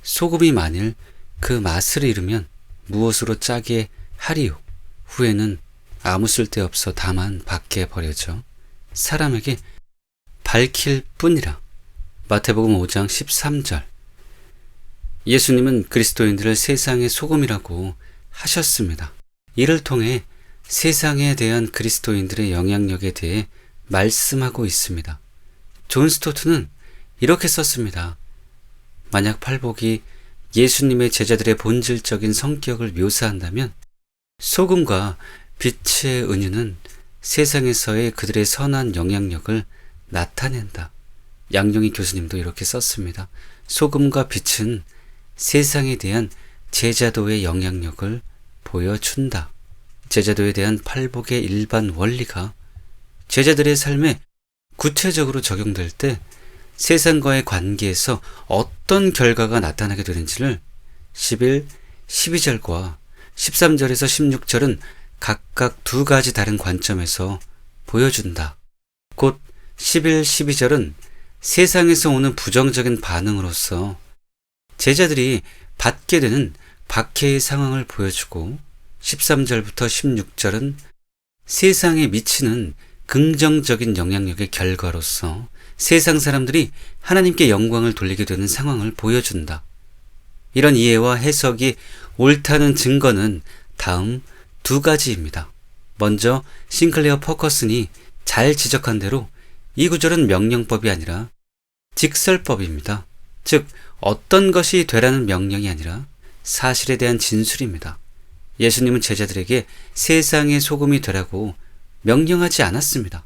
소금이 만일 그 맛을 잃으면 무엇으로 짜게 하리요? 후에는 아무 쓸데없어 다만 밖에 버려져 사람에게 밝힐 뿐이라. 마태복음 5장 13절. 예수님은 그리스도인들을 세상의 소금이라고 하셨습니다. 이를 통해 세상에 대한 그리스도인들의 영향력에 대해 말씀하고 있습니다. 존 스토트는 이렇게 썼습니다. 만약 팔복이 예수님의 제자들의 본질적인 성격을 묘사한다면 소금과 빛의 은유는 세상에서의 그들의 선한 영향력을 나타낸다. 양용희 교수님도 이렇게 썼습니다. 소금과 빛은 세상에 대한 제자도의 영향력을 보여준다. 제자도에 대한 팔복의 일반 원리가 제자들의 삶에 구체적으로 적용될 때 세상과의 관계에서 어떤 결과가 나타나게 되는지를 11, 12절과 13절에서 16절은 각각 두 가지 다른 관점에서 보여준다. 곧 11, 12절은 세상에서 오는 부정적인 반응으로서 제자들이 받게 되는 박해의 상황을 보여주고 13절부터 16절은 세상에 미치는 긍정적인 영향력의 결과로서 세상 사람들이 하나님께 영광을 돌리게 되는 상황을 보여준다. 이런 이해와 해석이 옳다는 증거는 다음 두 가지입니다. 먼저 싱클레어 퍼커슨이 잘 지적한 대로 이 구절은 명령법이 아니라 직설법입니다. 즉 어떤 것이 되라는 명령이 아니라 사실에 대한 진술입니다. 예수님은 제자들에게 세상의 소금이 되라고 명령하지 않았습니다.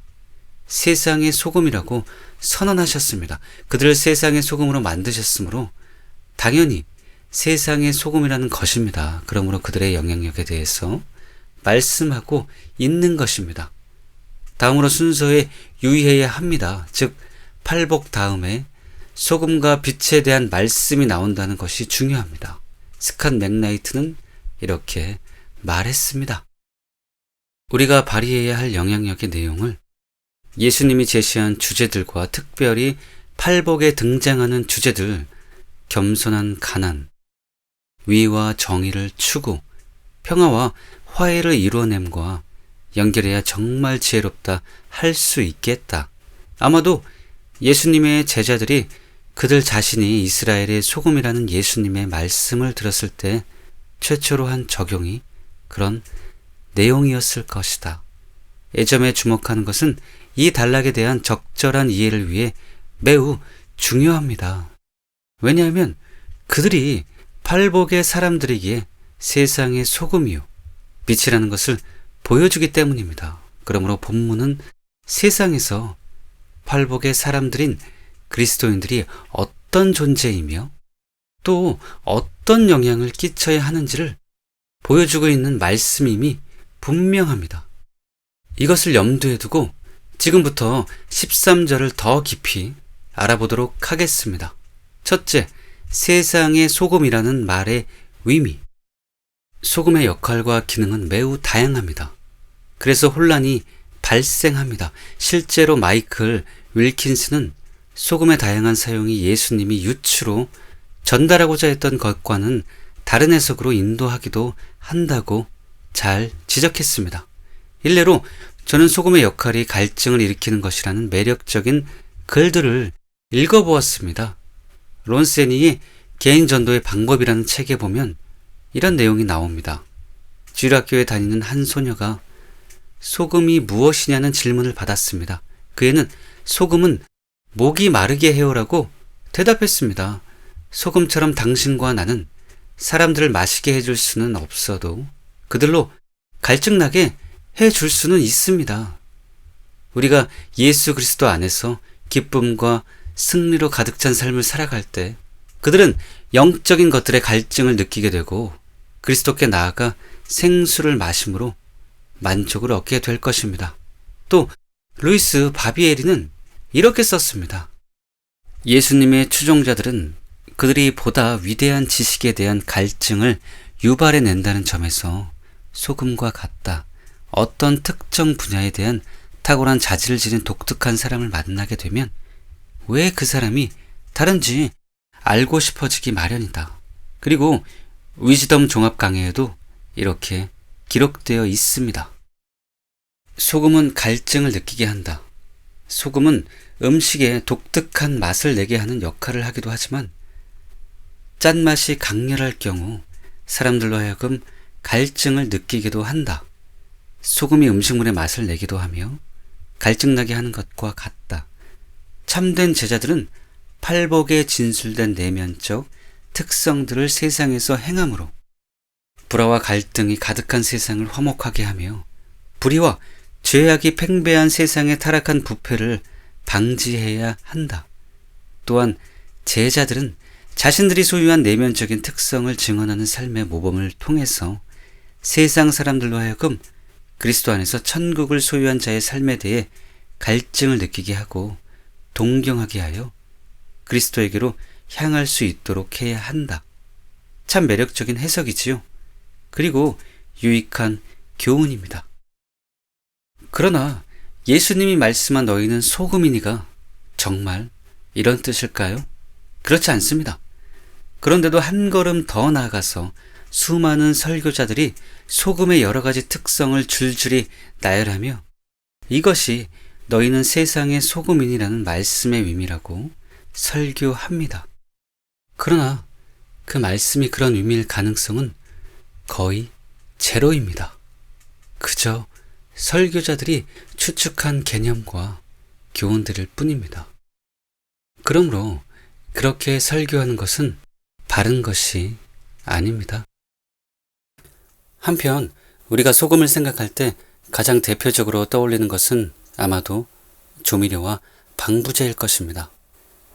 세상의 소금이라고 선언하셨습니다. 그들을 세상의 소금으로 만드셨으므로 당연히 세상의 소금이라는 것입니다. 그러므로 그들의 영향력에 대해서 말씀하고 있는 것입니다. 다음으로 순서에 유의해야 합니다. 즉 팔복 다음에 소금과 빛에 대한 말씀이 나온다는 것이 중요합니다. 스캇 맥나이트는 이렇게 말했습니다. 우리가 발휘해야 할 영향력의 내용을 예수님이 제시한 주제들과 특별히 팔복에 등장하는 주제들, 겸손한 가난, 위와 정의를 추구, 평화와 화해를 이루어냄과 연결해야 정말 지혜롭다 할 수 있겠다. 아마도 예수님의 제자들이 그들 자신이 이스라엘의 소금이라는 예수님의 말씀을 들었을 때 최초로 한 적용이 그런 내용이었을 것이다. 예점에 주목하는 것은 이 단락에 대한 적절한 이해를 위해 매우 중요합니다. 왜냐하면 그들이 팔복의 사람들이기에 세상의 소금이요 빛이라는 것을 보여주기 때문입니다. 그러므로 본문은 세상에서 팔복의 사람들인 그리스도인들이 어떤 존재이며 또 어떤 영향을 끼쳐야 하는지를 보여주고 있는 말씀임이 분명합니다. 이것을 염두에 두고 지금부터 13절을 더 깊이 알아보도록 하겠습니다. 첫째, 세상의 소금이라는 말의 의미. 소금의 역할과 기능은 매우 다양합니다. 그래서 혼란이 발생합니다. 실제로 마이클 윌킨스는 소금의 다양한 사용이 예수님이 유추로 전달하고자 했던 것과는 다른 해석으로 인도하기도 한다고 잘 지적했습니다. 일례로 저는 소금의 역할이 갈증을 일으키는 것이라는 매력적인 글들을 읽어보았습니다. 론세니의 개인 전도의 방법이라는 책에 보면 이런 내용이 나옵니다. 주일학교에 다니는 한 소녀가 소금이 무엇이냐는 질문을 받았습니다. 그 애는 소금은 목이 마르게 해요라고 대답했습니다. 소금처럼 당신과 나는 사람들을 마시게 해줄 수는 없어도 그들로 갈증나게 해줄 수는 있습니다. 우리가 예수 그리스도 안에서 기쁨과 승리로 가득 찬 삶을 살아갈 때 그들은 영적인 것들의 갈증을 느끼게 되고 그리스도께 나아가 생수를 마심으로 만족을 얻게 될 것입니다. 또 루이스 바비에리는 이렇게 썼습니다. 예수님의 추종자들은 그들이 보다 위대한 지식에 대한 갈증을 유발해낸다는 점에서 소금과 같다. 어떤 특정 분야에 대한 탁월한 자질을 지닌 독특한 사람을 만나게 되면 왜 그 사람이 다른지 알고 싶어지기 마련이다. 그리고 위즈덤 종합 강해에도 이렇게 기록되어 있습니다. 소금은 갈증을 느끼게 한다. 소금은 음식에 독특한 맛을 내게 하는 역할을 하기도 하지만 짠맛이 강렬할 경우 사람들로 하여금 갈증을 느끼기도 한다. 소금이 음식물의 맛을 내기도 하며 갈증나게 하는 것과 같다. 참된 제자들은 팔복에 진술된 내면적 특성들을 세상에서 행함으로 불화와 갈등이 가득한 세상을 화목하게 하며 불의와 죄악이 팽배한 세상에 타락한 부패를 방지해야 한다. 또한 제자들은 자신들이 소유한 내면적인 특성을 증언하는 삶의 모범을 통해서 세상 사람들로 하여금 그리스도 안에서 천국을 소유한 자의 삶에 대해 갈증을 느끼게 하고 동경하게 하여 그리스도에게로 향할 수 있도록 해야 한다. 참 매력적인 해석이지요. 그리고 유익한 교훈입니다. 그러나 예수님이 말씀한 너희는 소금이니가 정말 이런 뜻일까요? 그렇지 않습니다. 그런데도 한 걸음 더 나아가서 수많은 설교자들이 소금의 여러 가지 특성을 줄줄이 나열하며 이것이 너희는 세상의 소금이니라는 말씀의 의미라고 설교합니다. 그러나 그 말씀이 그런 의미일 가능성은 거의 제로입니다. 그저 설교자들이 추측한 개념과 교훈들일 뿐입니다. 그러므로 그렇게 설교하는 것은 바른 것이 아닙니다. 한편 우리가 소금을 생각할 때 가장 대표적으로 떠올리는 것은 아마도 조미료와 방부제일 것입니다.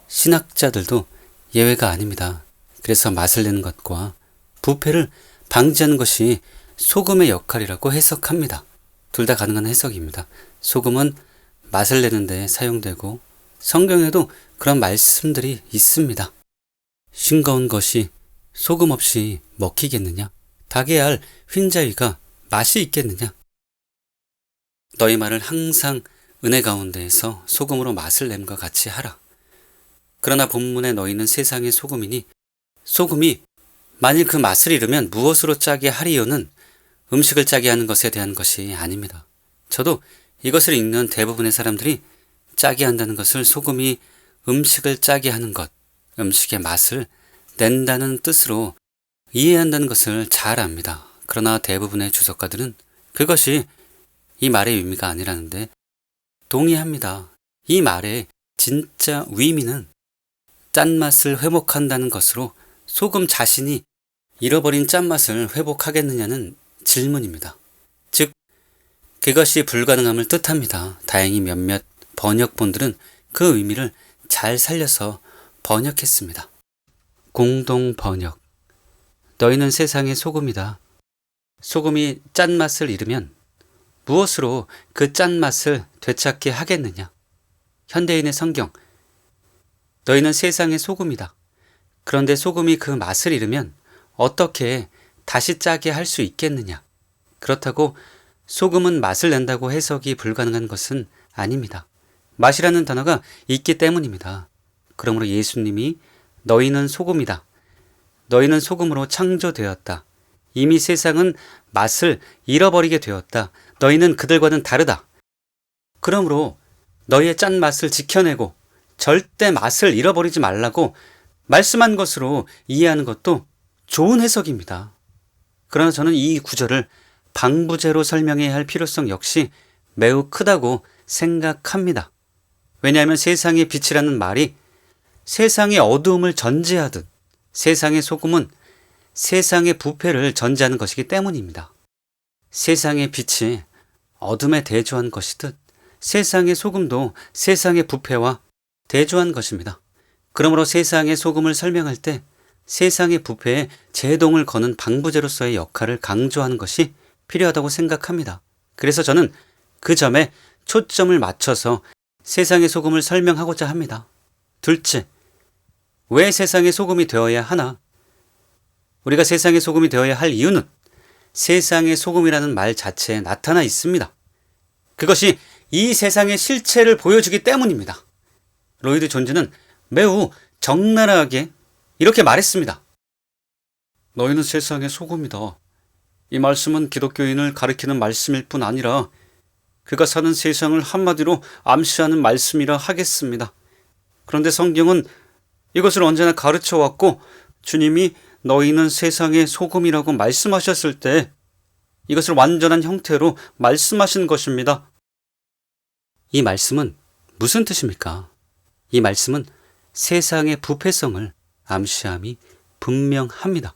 신학자들도 예외가 아닙니다. 그래서 맛을 내는 것과 부패를 방지하는 것이 소금의 역할이라고 해석합니다. 둘 다 가능한 해석입니다. 소금은 맛을 내는 데 사용되고 성경에도 그런 말씀들이 있습니다. 싱거운 것이 소금 없이 먹히겠느냐? 닭의 알 흰자위가 맛이 있겠느냐? 너희 말을 항상 은혜 가운데에서 소금으로 맛을 냄과 같이 하라. 그러나 본문에 너희는 세상의 소금이니 소금이 만일 그 맛을 잃으면 무엇으로 짜게 하리요는 음식을 짜게 하는 것에 대한 것이 아닙니다. 저도 이것을 읽는 대부분의 사람들이 짜게 한다는 것을 소금이 음식을 짜게 하는 것, 음식의 맛을 낸다는 뜻으로 이해한다는 것을 잘 압니다. 그러나 대부분의 주석가들은 그것이 이 말의 의미가 아니라는데 동의합니다. 이 말의 진짜 의미는 짠맛을 회복한다는 것으로 소금 자신이 잃어버린 짠맛을 회복하겠느냐는 질문입니다. 즉, 그것이 불가능함을 뜻합니다. 다행히 몇몇 번역본들은 그 의미를 잘 살려서 번역했습니다. 공동 번역. 너희는 세상의 소금이다. 소금이 짠맛을 잃으면 무엇으로 그 짠맛을 되찾게 하겠느냐? 현대인의 성경. 너희는 세상의 소금이다. 그런데 소금이 그 맛을 잃으면 어떻게 다시 짜게 할 수 있겠느냐? 그렇다고 소금은 맛을 낸다고 해석이 불가능한 것은 아닙니다. 맛이라는 단어가 있기 때문입니다. 그러므로 예수님이 너희는 소금이다. 너희는 소금으로 창조되었다. 이미 세상은 맛을 잃어버리게 되었다. 너희는 그들과는 다르다. 그러므로 너희의 짠맛을 지켜내고 절대 맛을 잃어버리지 말라고 말씀한 것으로 이해하는 것도 좋은 해석입니다. 그러나 저는 이 구절을 방부제로 설명해야 할 필요성 역시 매우 크다고 생각합니다. 왜냐하면 세상의 빛이라는 말이 세상의 어두움을 전제하듯 세상의 소금은 세상의 부패를 전제하는 것이기 때문입니다. 세상의 빛이 어둠에 대조한 것이듯 세상의 소금도 세상의 부패와 대조한 것입니다. 그러므로 세상의 소금을 설명할 때 세상의 부패에 제동을 거는 방부제로서의 역할을 강조하는 것이 필요하다고 생각합니다. 그래서 저는 그 점에 초점을 맞춰서 세상의 소금을 설명하고자 합니다. 둘째, 왜 세상의 소금이 되어야 하나? 우리가 세상의 소금이 되어야 할 이유는 세상의 소금이라는 말 자체에 나타나 있습니다. 그것이 이 세상의 실체를 보여주기 때문입니다. 로이드 존즈는 매우 적나라하게 이렇게 말했습니다. 너희는 세상의 소금이다. 이 말씀은 기독교인을 가리키는 말씀일 뿐 아니라 그가 사는 세상을 한마디로 암시하는 말씀이라 하겠습니다. 그런데 성경은 이것을 언제나 가르쳐 왔고 주님이 너희는 세상의 소금이라고 말씀하셨을 때 이것을 완전한 형태로 말씀하신 것입니다. 이 말씀은 무슨 뜻입니까? 이 말씀은 세상의 부패성을 암시함이 분명합니다.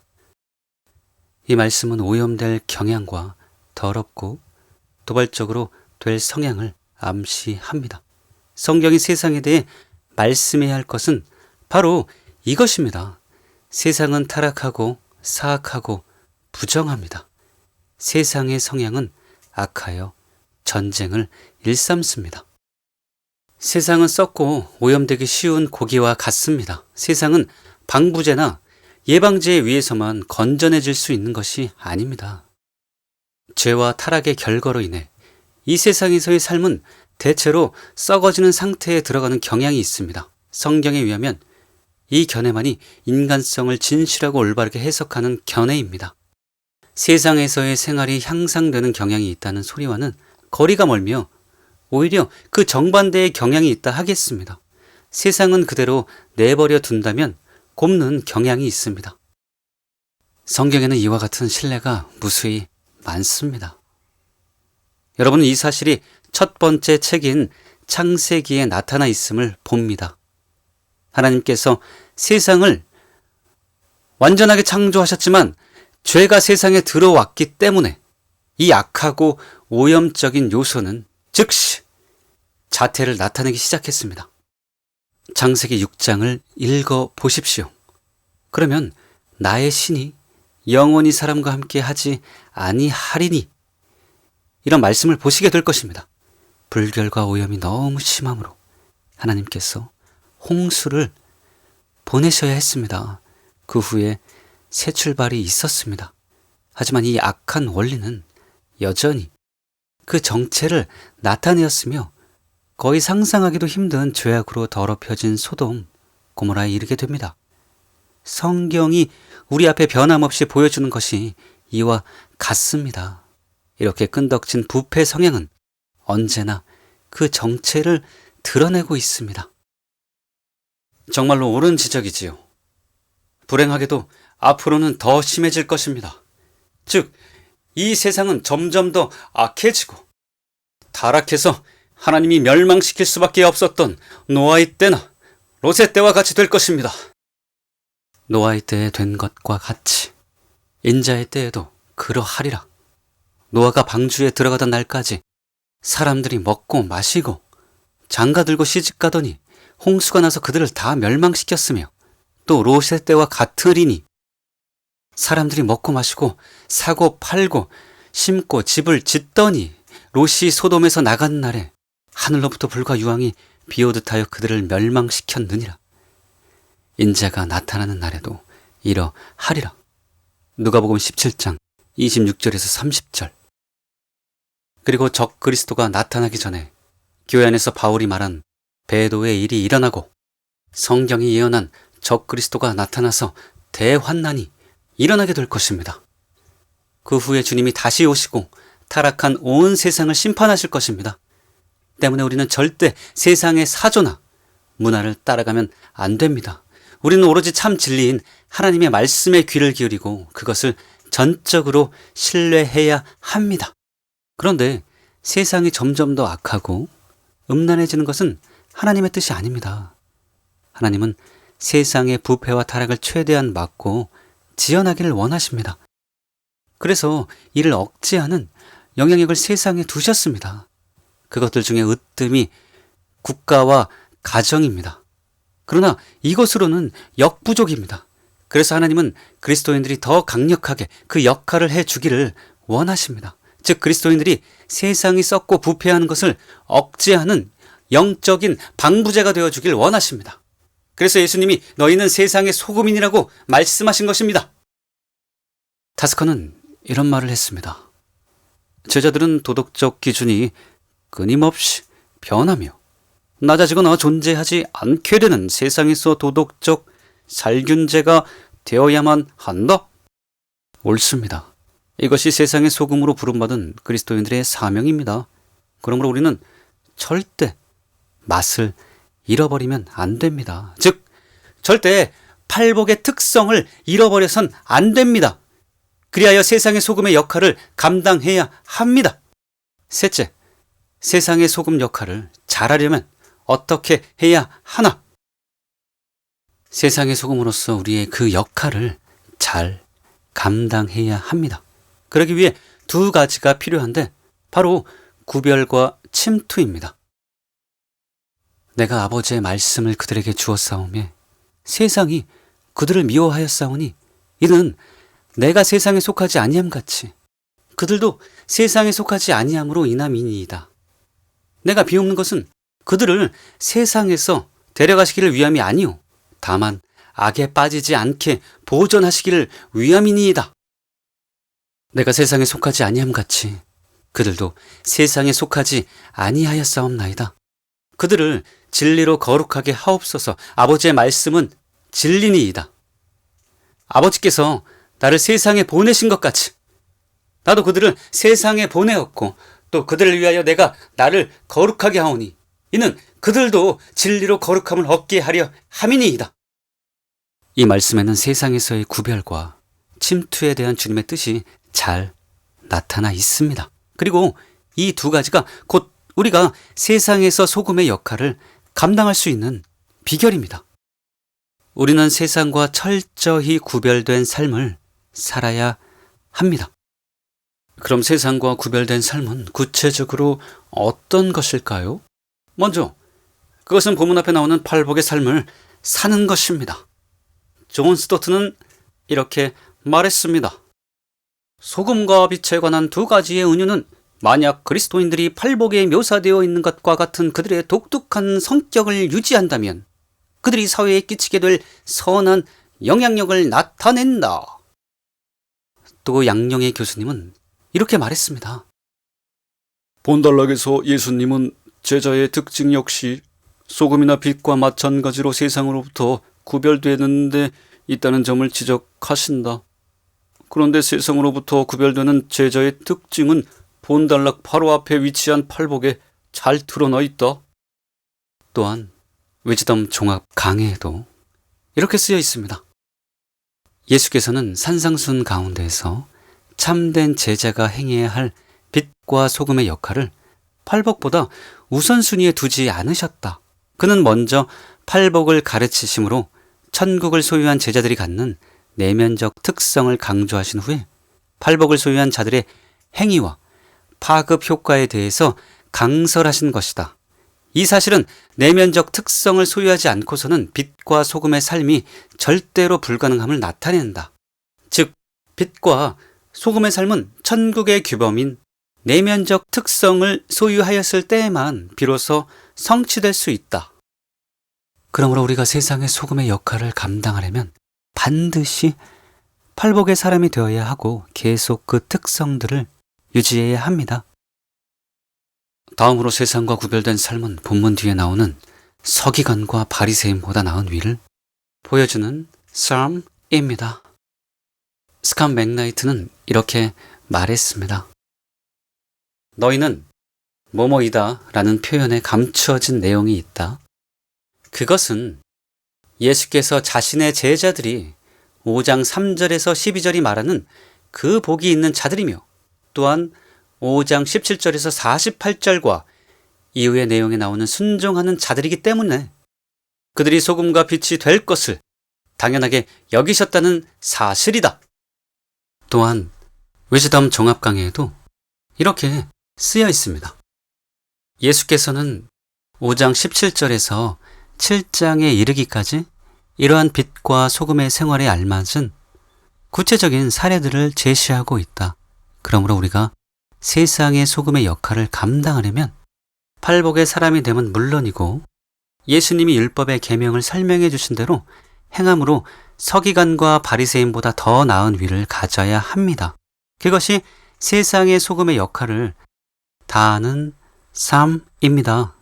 이 말씀은 오염될 경향과 더럽고 도발적으로 될 성향을 암시합니다. 성경이 세상에 대해 말씀해야 할 것은 바로 이것입니다. 세상은 타락하고 사악하고 부정합니다. 세상의 성향은 악하여 전쟁을 일삼습니다. 세상은 썩고 오염되기 쉬운 고기와 같습니다. 세상은 방부제나 예방제에 의해서만 건전해질 수 있는 것이 아닙니다. 죄와 타락의 결과로 인해 이 세상에서의 삶은 대체로 썩어지는 상태에 들어가는 경향이 있습니다. 성경에 의하면 이 견해만이 인간성을 진실하고 올바르게 해석하는 견해입니다. 세상에서의 생활이 향상되는 경향이 있다는 소리와는 거리가 멀며 오히려 그 정반대의 경향이 있다 하겠습니다. 세상은 그대로 내버려 둔다면 곱는 경향이 있습니다. 성경에는 이와 같은 신뢰가 무수히 많습니다. 여러분은 이 사실이 첫 번째 책인 창세기에 나타나 있음을 봅니다. 하나님께서 세상을 완전하게 창조하셨지만 죄가 세상에 들어왔기 때문에 이 악하고 오염적인 요소는 즉시 자태를 나타내기 시작했습니다. 창세기 6장을 읽어 보십시오. 그러면 나의 신이 영원히 사람과 함께 하지 아니하리니 이런 말씀을 보시게 될 것입니다. 불결과 오염이 너무 심함으로 하나님께서 홍수를 보내셔야 했습니다. 그 후에 새 출발이 있었습니다. 하지만 이 악한 원리는 여전히 그 정체를 나타내었으며 거의 상상하기도 힘든 죄악으로 더럽혀진 소돔, 고모라에 이르게 됩니다. 성경이 우리 앞에 변함없이 보여주는 것이 이와 같습니다. 이렇게 끈덕진 부패 성향은 언제나 그 정체를 드러내고 있습니다. 정말로 옳은 지적이지요. 불행하게도 앞으로는 더 심해질 것입니다. 즉, 이 세상은 점점 더 악해지고 타락해서 하나님이 멸망시킬 수밖에 없었던 노아의 때나 롯의 때와 같이 될 것입니다. 노아의 때에 된 것과 같이 인자의 때에도 그러하리라. 노아가 방주에 들어가던 날까지 사람들이 먹고 마시고 장가들고 시집가더니 홍수가 나서 그들을 다 멸망시켰으며 또 롯의 때와 같으리니 사람들이 먹고 마시고 사고 팔고 심고 집을 짓더니 롯이 소돔에서 나간 날에 하늘로부터 불과 유황이 비오듯 하여 그들을 멸망시켰느니라. 인자가 나타나는 날에도 이러하리라. 누가복음 17장 26절에서 30절. 그리고 적 그리스도가 나타나기 전에 교회 안에서 바울이 말한 배도의 일이 일어나고 성경이 예언한 적 그리스도가 나타나서 대환난이 일어나게 될 것입니다. 그 후에 주님이 다시 오시고 타락한 온 세상을 심판하실 것입니다. 때문에 우리는 절대 세상의 사조나 문화를 따라가면 안 됩니다. 우리는 오로지 참 진리인 하나님의 말씀에 귀를 기울이고 그것을 전적으로 신뢰해야 합니다. 그런데 세상이 점점 더 악하고 음란해지는 것은 하나님의 뜻이 아닙니다. 하나님은 세상의 부패와 타락을 최대한 막고 지연하기를 원하십니다. 그래서 이를 억제하는 영향력을 세상에 두셨습니다. 그것들 중에 으뜸이 국가와 가정입니다. 그러나 이것으로는 역부족입니다. 그래서 하나님은 그리스도인들이 더 강력하게 그 역할을 해주기를 원하십니다. 즉 그리스도인들이 세상이 썩고 부패하는 것을 억제하는 영적인 방부제가 되어주길 원하십니다. 그래서 예수님이 너희는 세상의 소금이라고 말씀하신 것입니다. 다스커는 이런 말을 했습니다. 제자들은 도덕적 기준이 끊임없이 변하며 낮아지거나 존재하지 않게 되는 세상에서 도덕적 살균제가 되어야만 한다. 옳습니다. 이것이 세상의 소금으로 부름받은 그리스도인들의 사명입니다. 그러므로 우리는 절대 맛을 잃어버리면 안 됩니다. 즉, 절대 팔복의 특성을 잃어버려선 안 됩니다. 그리하여 세상의 소금의 역할을 감당해야 합니다. 셋째, 세상의 소금 역할을 잘하려면 어떻게 해야 하나? 세상의 소금으로서 우리의 그 역할을 잘 감당해야 합니다. 그러기 위해 두 가지가 필요한데 바로 구별과 침투입니다. 내가 아버지의 말씀을 그들에게 주었사오매 세상이 그들을 미워하였사오니 이는 내가 세상에 속하지 아니함같이 그들도 세상에 속하지 아니함으로 인함이니이다. 내가 비옵는 것은 그들을 세상에서 데려가시기를 위함이 아니오 다만 악에 빠지지 않게 보존하시기를 위함이니이다. 내가 세상에 속하지 아니함같이 그들도 세상에 속하지 아니하였사옵나이다. 그들을 진리로 거룩하게 하옵소서. 아버지의 말씀은 진리니이다. 아버지께서 나를 세상에 보내신 것 같이 나도 그들을 세상에 보내었고 또 그들을 위하여 내가 나를 거룩하게 하오니 이는 그들도 진리로 거룩함을 얻게 하려 함이니이다. 이 말씀에는 세상에서의 구별과 침투에 대한 주님의 뜻이 잘 나타나 있습니다. 그리고 이 두 가지가 곧 우리가 세상에서 소금의 역할을 감당할 수 있는 비결입니다. 우리는 세상과 철저히 구별된 삶을 살아야 합니다. 그럼 세상과 구별된 삶은 구체적으로 어떤 것일까요? 먼저 그것은 본문 앞에 나오는 팔복의 삶을 사는 것입니다. 존 스토트는 이렇게 말했습니다. 소금과 빛에 관한 두 가지의 은유는 만약 그리스도인들이 팔복에 묘사되어 있는 것과 같은 그들의 독특한 성격을 유지한다면 그들이 사회에 끼치게 될 선한 영향력을 나타낸다. 또 양용의 교수님은 이렇게 말했습니다. 본단락에서 예수님은 제자의 특징 역시 소금이나 빛과 마찬가지로 세상으로부터 구별되는데 있다는 점을 지적하신다. 그런데 세상으로부터 구별되는 제자의 특징은 본단락 바로 앞에 위치한 팔복에 잘 드러나 있다. 또한 위즈덤 종합 강해에도 이렇게 쓰여 있습니다. 예수께서는 산상순 가운데에서 참된 제자가 행해야 할 빛과 소금의 역할을 팔복보다 우선순위에 두지 않으셨다. 그는 먼저 팔복을 가르치심으로 천국을 소유한 제자들이 갖는 내면적 특성을 강조하신 후에 팔복을 소유한 자들의 행위와 파급 효과에 대해서 강설하신 것이다. 이 사실은 내면적 특성을 소유하지 않고서는 빛과 소금의 삶이 절대로 불가능함을 나타낸다. 즉, 빛과 소금의 삶은 천국의 규범인 내면적 특성을 소유하였을 때에만 비로소 성취될 수 있다. 그러므로 우리가 세상의 소금의 역할을 감당하려면 반드시 팔복의 사람이 되어야 하고 계속 그 특성들을 유지해야 합니다. 다음으로 세상과 구별된 삶은 본문 뒤에 나오는 서기관과 바리새인보다 나은 위를 보여주는 삶입니다. 스칸 맥나이트는 이렇게 말했습니다. 너희는 뭐뭐이다 라는 표현에 감추어진 내용이 있다. 그것은 예수께서 자신의 제자들이 5장 3절에서 12절이 말하는 그 복이 있는 자들이며 또한 5장 17절에서 48절과 이후의 내용에 나오는 순종하는 자들이기 때문에 그들이 소금과 빛이 될 것을 당연하게 여기셨다는 사실이다. 또한 위즈덤 종합 강해에도 이렇게 쓰여 있습니다. 예수께서는 5장 17절에서 7장에 이르기까지 이러한 빛과 소금의 생활에 알맞은 구체적인 사례들을 제시하고 있다. 그러므로 우리가 세상의 소금의 역할을 감당하려면 팔복의 사람이 되면 물론이고 예수님이 율법의 계명을 설명해 주신 대로 행함으로 서기관과 바리새인보다 더 나은 위를 가져야 합니다. 그것이 세상의 소금의 역할을 다하는 삶입니다.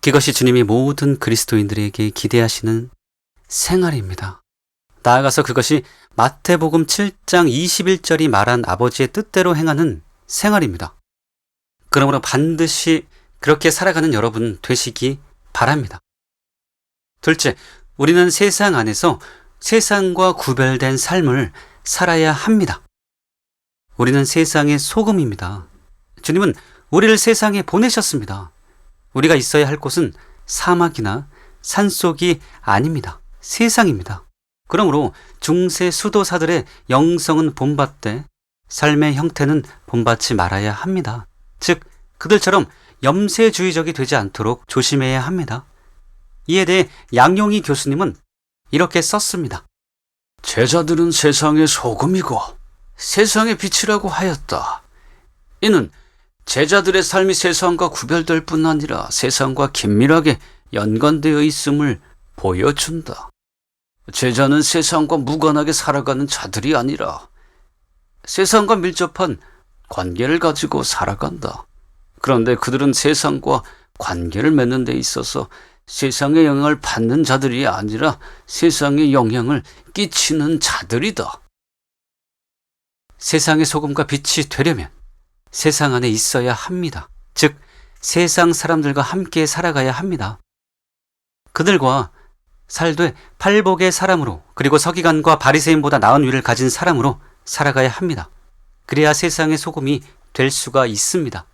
그것이 주님이 모든 그리스도인들에게 기대하시는 생활입니다. 나아가서 그것이 마태복음 7장 21절이 말한 아버지의 뜻대로 행하는 생활입니다. 그러므로 반드시 그렇게 살아가는 여러분 되시기 바랍니다. 둘째, 우리는 세상 안에서 세상과 구별된 삶을 살아야 합니다. 우리는 세상의 소금입니다. 주님은 우리를 세상에 보내셨습니다. 우리가 있어야 할 곳은 사막이나 산속이 아닙니다. 세상입니다. 그러므로 중세 수도사들의 영성은 본받되 삶의 형태는 본받지 말아야 합니다. 즉, 그들처럼 염세주의적이 되지 않도록 조심해야 합니다. 이에 대해 양용희 교수님은 이렇게 썼습니다. 제자들은 세상의 소금이고 세상의 빛이라고 하였다. 이는 제자들의 삶이 세상과 구별될 뿐 아니라 세상과 긴밀하게 연관되어 있음을 보여준다. 제자는 세상과 무관하게 살아가는 자들이 아니라 세상과 밀접한 관계를 가지고 살아간다. 그런데 그들은 세상과 관계를 맺는 데 있어서 세상의 영향을 받는 자들이 아니라 세상에 영향을 끼치는 자들이다. 세상의 소금과 빛이 되려면 세상 안에 있어야 합니다. 즉, 세상 사람들과 함께 살아가야 합니다. 그들과 살되 팔복의 사람으로, 그리고 서기관과 바리새인보다 나은 위를 가진 사람으로 살아가야 합니다. 그래야 세상의 소금이 될 수가 있습니다.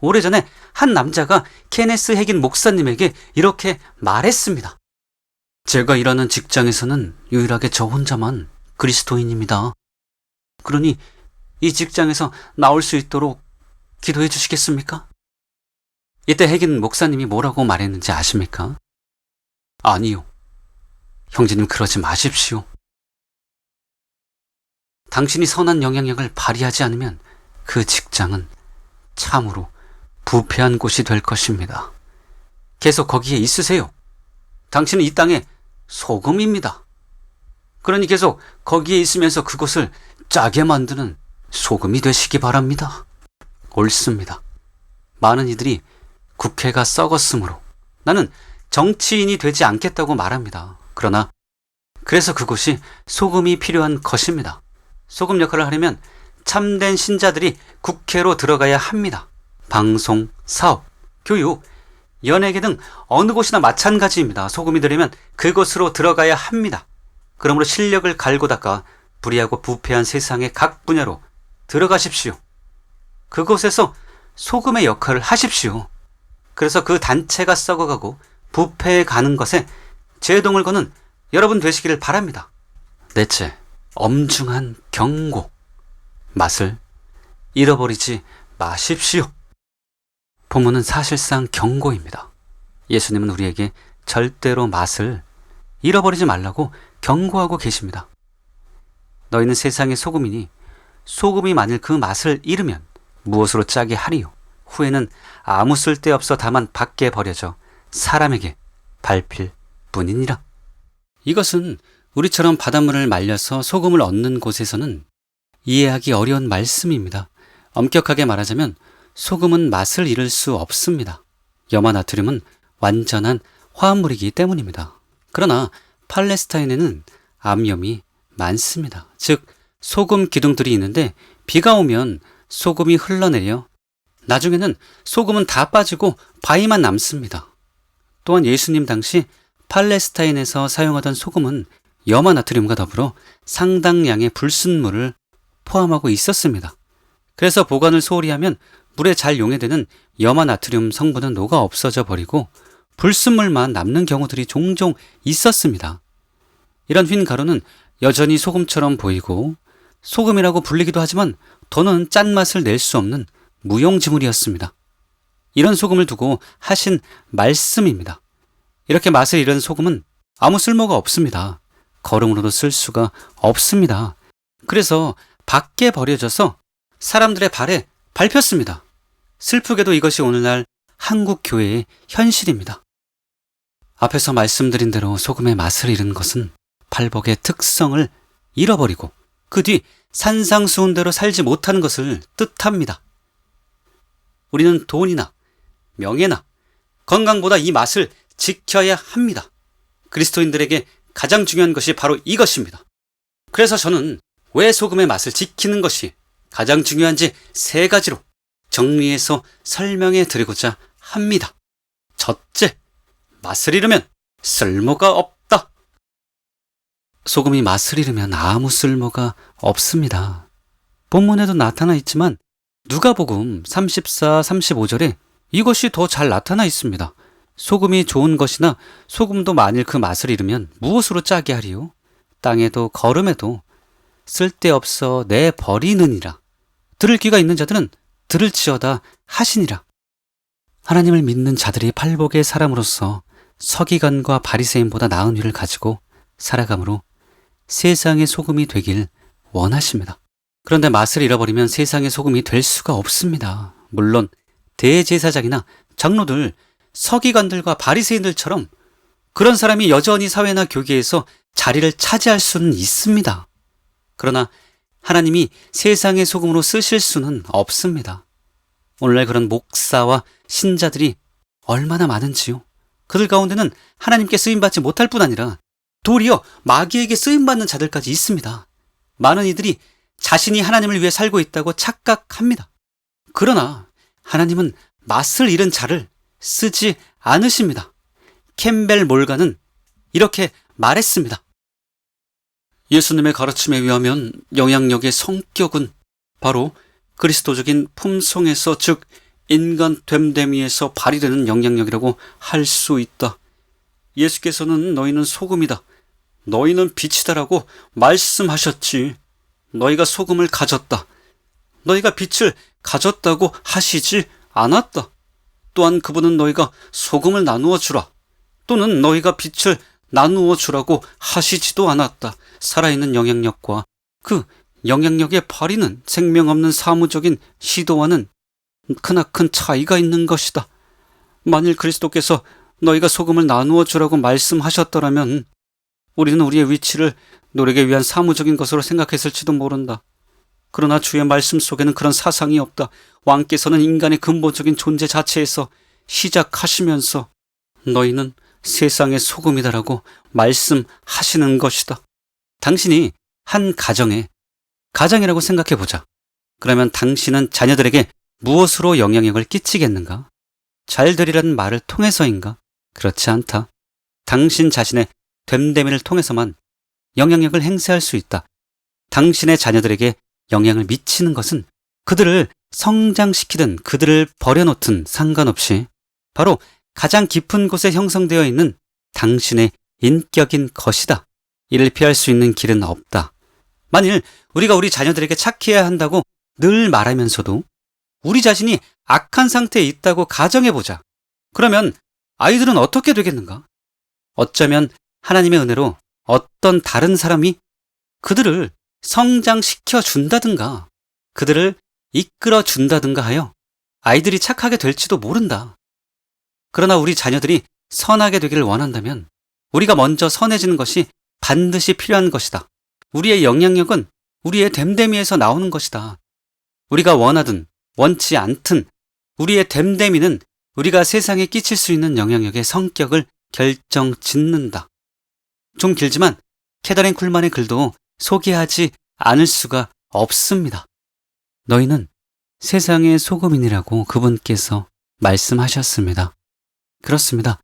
오래전에 한 남자가 케네스 해긴 목사님에게 이렇게 말했습니다. 제가 일하는 직장에서는 유일하게 저 혼자만 그리스도인입니다. 그러니 이 직장에서 나올 수 있도록 기도해 주시겠습니까? 이때 해긴 목사님이 뭐라고 말했는지 아십니까? 아니요. 형제님, 그러지 마십시오. 당신이 선한 영향력을 발휘하지 않으면 그 직장은 참으로 부패한 곳이 될 것입니다. 계속 거기에 있으세요. 당신은 이 땅의 소금입니다. 그러니 계속 거기에 있으면서 그곳을 짜게 만드는 소금이 되시기 바랍니다. 옳습니다. 많은 이들이 국회가 썩었으므로 나는 정치인이 되지 않겠다고 말합니다. 그러나 그래서 그곳이 소금이 필요한 것입니다. 소금 역할을 하려면 참된 신자들이 국회로 들어가야 합니다. 방송, 사업, 교육, 연예계 등 어느 곳이나 마찬가지입니다. 소금이 되려면 그곳으로 들어가야 합니다. 그러므로 실력을 갈고 닦아 불의하고 부패한 세상의 각 분야로 들어가십시오. 그곳에서 소금의 역할을 하십시오. 그래서 그 단체가 썩어가고 부패해 가는 것에 제동을 거는 여러분 되시기를 바랍니다. 넷째, 엄중한 경고. 맛을 잃어버리지 마십시오. 본문은 사실상 경고입니다. 예수님은 우리에게 절대로 맛을 잃어버리지 말라고 경고하고 계십니다. 너희는 세상의 소금이니 소금이 만일 그 맛을 잃으면 무엇으로 짜게 하리요? 후에는 아무 쓸데없어 다만 밖에 버려져 사람에게 밟힐 뿐이니라. 이것은 우리처럼 바닷물을 말려서 소금을 얻는 곳에서는 이해하기 어려운 말씀입니다. 엄격하게 말하자면 소금은 맛을 잃을 수 없습니다. 염화나트륨은 완전한 화합물이기 때문입니다. 그러나 팔레스타인에는 암염이 많습니다. 즉, 소금 기둥들이 있는데 비가 오면 소금이 흘러내려 나중에는 소금은 다 빠지고 바위만 남습니다. 또한 예수님 당시 팔레스타인에서 사용하던 소금은 염화나트륨과 더불어 상당량의 불순물을 포함하고 있었습니다. 그래서 보관을 소홀히 하면 물에 잘 용해되는 염화나트륨 성분은 녹아 없어져 버리고 불순물만 남는 경우들이 종종 있었습니다. 이런 휜 가루는 여전히 소금처럼 보이고 소금이라고 불리기도 하지만 더는 짠맛을 낼 수 없는 무용지물이었습니다. 이런 소금을 두고 하신 말씀입니다. 이렇게 맛을 잃은 소금은 아무 쓸모가 없습니다. 거름으로도 쓸 수가 없습니다. 그래서 밖에 버려져서 사람들의 발에 밟혔습니다. 슬프게도 이것이 오늘날 한국 교회의 현실입니다. 앞에서 말씀드린 대로 소금의 맛을 잃은 것은 팔복의 특성을 잃어버리고 그 뒤 산상수훈대로 살지 못하는 것을 뜻합니다. 우리는 돈이나 명예나 건강보다 이 맛을 지켜야 합니다. 그리스도인들에게 가장 중요한 것이 바로 이것입니다. 그래서 저는 왜 소금의 맛을 지키는 것이 가장 중요한지 3가지로 정리해서 설명해 드리고자 합니다. 첫째, 맛을 잃으면 쓸모가 없다. 소금이 맛을 잃으면 아무 쓸모가 없습니다. 본문에도 나타나 있지만 누가복음 34, 35절에 이것이 더 잘 나타나 있습니다. 소금이 좋은 것이나 소금도 만일 그 맛을 잃으면 무엇으로 짜게 하리요? 땅에도 거름에도 쓸데없어 내버리느니라. 들을 귀가 있는 자들은 들을지어다 하시니라. 하나님을 믿는 자들이 팔복의 사람으로서 서기관과 바리새인보다 나은 위를 가지고 살아감으로 세상의 소금이 되길 원하십니다. 그런데 맛을 잃어버리면 세상의 소금이 될 수가 없습니다. 물론 대제사장이나 장로들, 서기관들과 바리새인들처럼 그런 사람이 여전히 사회나 교계에서 자리를 차지할 수는 있습니다. 그러나 하나님이 세상의 소금으로 쓰실 수는 없습니다. 오늘날 그런 목사와 신자들이 얼마나 많은지요. 그들 가운데는 하나님께 쓰임받지 못할 뿐 아니라 도리어 마귀에게 쓰임받는 자들까지 있습니다. 많은 이들이 자신이 하나님을 위해 살고 있다고 착각합니다. 그러나 하나님은 맛을 잃은 자를 쓰지 않으십니다. 캠벨 몰가는 이렇게 말했습니다. 예수님의 가르침에 의하면 영향력의 성격은 바로 그리스도적인 품성에서, 즉 인간 됨됨이에서 발휘되는 영향력이라고 할 수 있다. 예수께서는 너희는 소금이다, 너희는 빛이다라고 말씀하셨지, 너희가 소금을 가졌다, 너희가 빛을 가졌다고 하시지 않았다. 또한 그분은 너희가 소금을 나누어 주라, 또는 너희가 빛을 나누어 주라고 하시지도 않았다. 살아있는 영향력과 그 영향력의 발휘는 생명 없는 사무적인 시도와는 크나큰 차이가 있는 것이다. 만일 그리스도께서 너희가 소금을 나누어 주라고 말씀하셨더라면 우리는 우리의 위치를 노력에 위한 사무적인 것으로 생각했을지도 모른다. 그러나 주의 말씀 속에는 그런 사상이 없다. 왕께서는 인간의 근본적인 존재 자체에서 시작하시면서 너희는 세상의 소금이다라고 말씀하시는 것이다. 당신이 한 가정이라고 생각해보자. 그러면 당신은 자녀들에게 무엇으로 영향력을 끼치겠는가? 잘 되리라는 말을 통해서인가? 그렇지 않다. 당신 자신의 됨됨이를 통해서만 영향력을 행사할 수 있다. 당신의 자녀들에게 영향을 미치는 것은 그들을 성장시키든 그들을 버려놓든 상관없이 바로 가장 깊은 곳에 형성되어 있는 당신의 인격인 것이다. 이를 피할 수 있는 길은 없다. 만일 우리가 우리 자녀들에게 착해야 한다고 늘 말하면서도 우리 자신이 악한 상태에 있다고 가정해보자. 그러면 아이들은 어떻게 되겠는가? 어쩌면 하나님의 은혜로 어떤 다른 사람이 그들을 성장시켜 준다든가 그들을 이끌어 준다든가 하여 아이들이 착하게 될지도 모른다. 그러나 우리 자녀들이 선하게 되기를 원한다면 우리가 먼저 선해지는 것이 반드시 필요한 것이다. 우리의 영향력은 우리의 됨됨이에서 나오는 것이다. 우리가 원하든 원치 않든 우리의 됨됨이는 우리가 세상에 끼칠 수 있는 영향력의 성격을 결정짓는다. 좀 길지만 캐더린 쿨만의 글도 소개하지 않을 수가 없습니다. 너희는 세상의 소금이니라고 그분께서 말씀하셨습니다. 그렇습니다.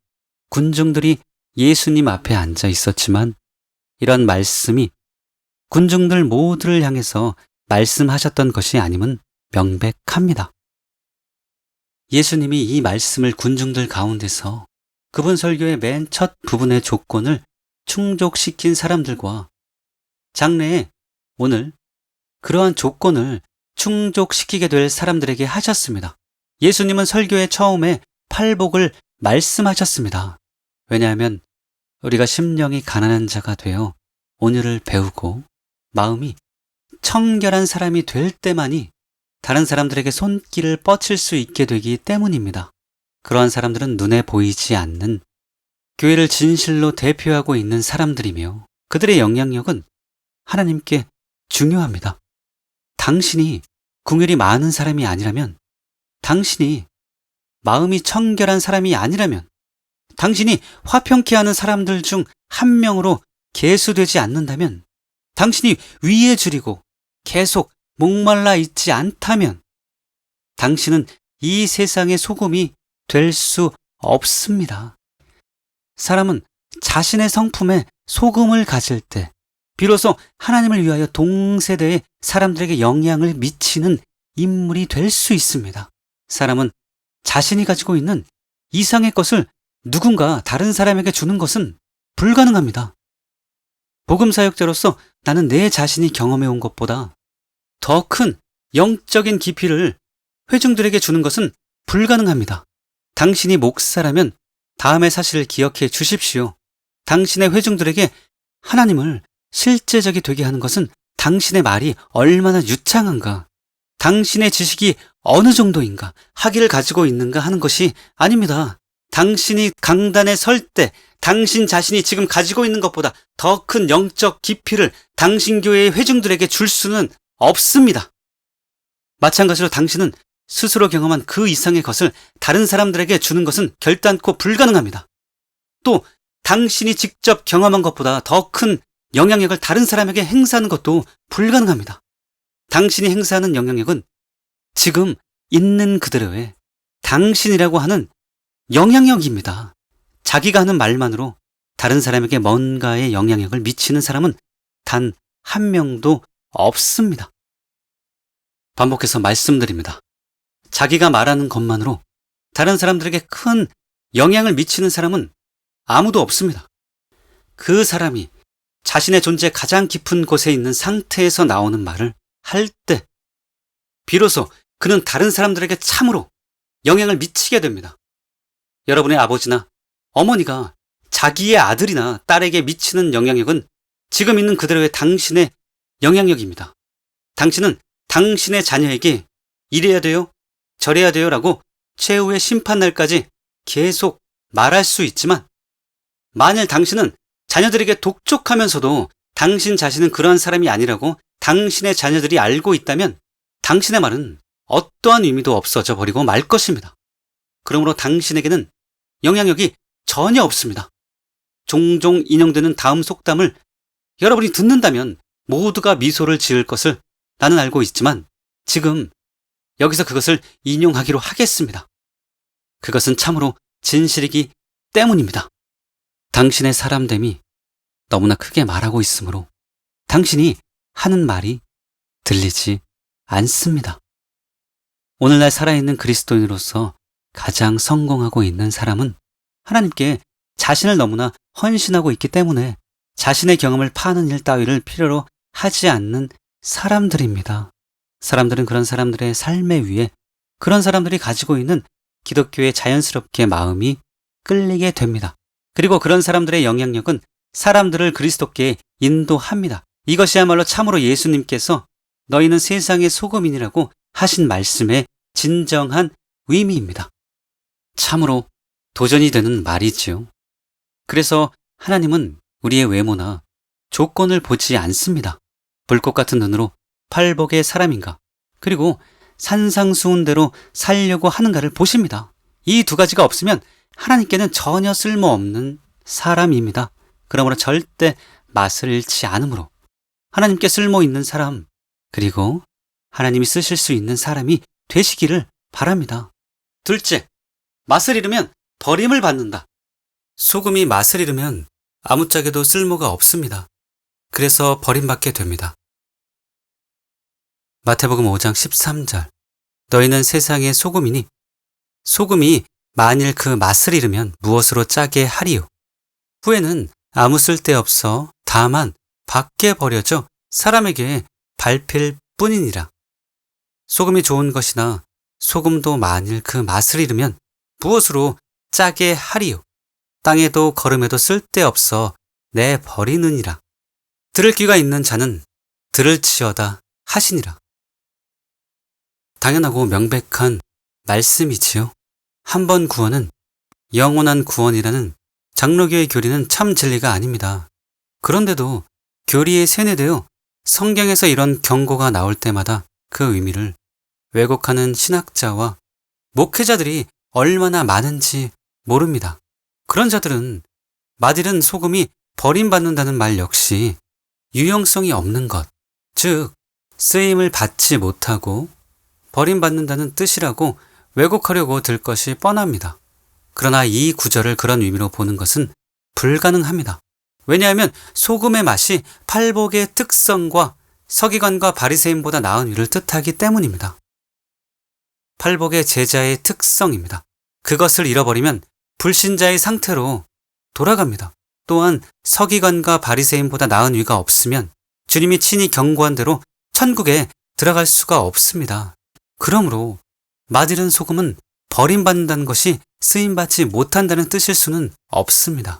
군중들이 예수님 앞에 앉아 있었지만 이런 말씀이 군중들 모두를 향해서 말씀하셨던 것이 아님은 명백합니다. 예수님이 이 말씀을 군중들 가운데서 그분 설교의 맨 첫 부분의 조건을 충족시킨 사람들과 장래에 오늘 그러한 조건을 충족시키게 될 사람들에게 하셨습니다. 예수님은 설교의 처음에 팔복을 말씀하셨습니다. 왜냐하면 우리가 심령이 가난한 자가 되어 온유를 배우고 마음이 청결한 사람이 될 때만이 다른 사람들에게 손길을 뻗칠 수 있게 되기 때문입니다. 그러한 사람들은 눈에 보이지 않는 교회를 진실로 대표하고 있는 사람들이며 그들의 영향력은 하나님께 중요합니다. 당신이 궁율이 많은 사람이 아니라면, 당신이 마음이 청결한 사람이 아니라면, 당신이 화평케 하는 사람들 중 한 명으로 개수되지 않는다면, 당신이 위에 줄이고 계속 목말라 있지 않다면 당신은 이 세상의 소금이 될 수 없습니다. 사람은 자신의 성품에 소금을 가질 때 비로소 하나님을 위하여 동세대의 사람들에게 영향을 미치는 인물이 될 수 있습니다. 사람은 자신이 가지고 있는 이상의 것을 누군가 다른 사람에게 주는 것은 불가능합니다. 복음 사역자로서 나는 내 자신이 경험해 온 것보다 더 큰 영적인 깊이를 회중들에게 주는 것은 불가능합니다. 당신이 목사라면 다음의 사실을 기억해 주십시오. 당신의 회중들에게 하나님을 실제적이 되게 하는 것은 당신의 말이 얼마나 유창한가, 당신의 지식이 어느 정도인가, 학위를 가지고 있는가 하는 것이 아닙니다. 당신이 강단에 설 때 당신 자신이 지금 가지고 있는 것보다 더 큰 영적 깊이를 당신 교회의 회중들에게 줄 수는 없습니다. 마찬가지로 당신은 스스로 경험한 그 이상의 것을 다른 사람들에게 주는 것은 결단코 불가능합니다. 또 당신이 직접 경험한 것보다 더 큰 영향력을 다른 사람에게 행사하는 것도 불가능합니다. 당신이 행사하는 영향력은 지금 있는 그대로의 당신이라고 하는 영향력입니다. 자기가 하는 말만으로 다른 사람에게 뭔가의 영향력을 미치는 사람은 단 한 명도 없습니다. 반복해서 말씀드립니다. 자기가 말하는 것만으로 다른 사람들에게 큰 영향을 미치는 사람은 아무도 없습니다. 그 사람이 자신의 존재 가장 깊은 곳에 있는 상태에서 나오는 말을 할 때 비로소 그는 다른 사람들에게 참으로 영향을 미치게 됩니다. 여러분의 아버지나 어머니가 자기의 아들이나 딸에게 미치는 영향력은 지금 있는 그대로의 당신의 영향력입니다. 당신은 당신의 자녀에게 이래야 돼요, 저래야 돼요 라고 최후의 심판날까지 계속 말할 수 있지만, 만일 당신은 자녀들에게 독촉하면서도 당신 자신은 그러한 사람이 아니라고 당신의 자녀들이 알고 있다면 당신의 말은 어떠한 의미도 없어져 버리고 말 것입니다. 그러므로 당신에게는 영향력이 전혀 없습니다. 종종 인용되는 다음 속담을 여러분이 듣는다면 모두가 미소를 지을 것을 나는 알고 있지만 지금 여기서 그것을 인용하기로 하겠습니다. 그것은 참으로 진실이기 때문입니다. 당신의 사람됨이 너무나 크게 말하고 있으므로 당신이 하는 말이 들리지 않습니다. 오늘날 살아있는 그리스도인으로서 가장 성공하고 있는 사람은 하나님께 자신을 너무나 헌신하고 있기 때문에 자신의 경험을 파는 일 따위를 필요로 하지 않는 사람들입니다. 사람들은 그런 사람들의 삶에 위해 그런 사람들이 가지고 있는 기독교에 자연스럽게 마음이 끌리게 됩니다. 그리고 그런 사람들의 영향력은 사람들을 그리스도께 인도합니다. 이것이야말로 참으로 예수님께서 너희는 세상의 소금이니라고 하신 말씀의 진정한 의미입니다. 참으로 도전이 되는 말이지요. 그래서 하나님은 우리의 외모나 조건을 보지 않습니다. 불꽃 같은 눈으로 팔복의 사람인가, 그리고 산상수훈대로 살려고 하는가를 보십니다. 이 두 가지가 없으면 하나님께는 전혀 쓸모없는 사람입니다. 그러므로 절대 맛을 잃지 않으므로 하나님께 쓸모 있는 사람, 그리고 하나님이 쓰실 수 있는 사람이 되시기를 바랍니다. 둘째, 맛을 잃으면 버림을 받는다. 소금이 맛을 잃으면 아무짝에도 쓸모가 없습니다. 그래서 버림받게 됩니다. 마태복음 5장 13절. 너희는 세상의 소금이니 소금이 만일 그 맛을 잃으면 무엇으로 짜게 하리요. 후에는 아무 쓸데없어 다만 밖에 버려져 사람에게 밟힐 뿐이니라. 소금이 좋은 것이나 소금도 만일 그 맛을 잃으면 무엇으로 짜게 하리요. 땅에도 거름에도 쓸데없어 내버리느니라. 들을 귀가 있는 자는 들을지어다 하시니라. 당연하고 명백한 말씀이지요. 한 번 구원은 영원한 구원이라는 장로교의 교리는 참 진리가 아닙니다. 그런데도 교리에 세뇌되어 성경에서 이런 경고가 나올 때마다 그 의미를 왜곡하는 신학자와 목회자들이 얼마나 많은지 모릅니다. 그런 자들은 맛 잃은 소금이 버림받는다는 말 역시 유용성이 없는 것, 즉 쓰임을 받지 못하고 버림받는다는 뜻이라고 왜곡하려고 들 것이 뻔합니다. 그러나 이 구절을 그런 의미로 보는 것은 불가능합니다. 왜냐하면 소금의 맛이 팔복의 특성과 서기관과 바리새인보다 나은 위를 뜻하기 때문입니다. 팔복의 제자의 특성입니다. 그것을 잃어버리면 불신자의 상태로 돌아갑니다. 또한 서기관과 바리새인보다 나은 위가 없으면 주님이 친히 경고한 대로 천국에 들어갈 수가 없습니다. 그러므로 맛있는 소금은 버림받는다는 것이 쓰임받지 못한다는 뜻일 수는 없습니다.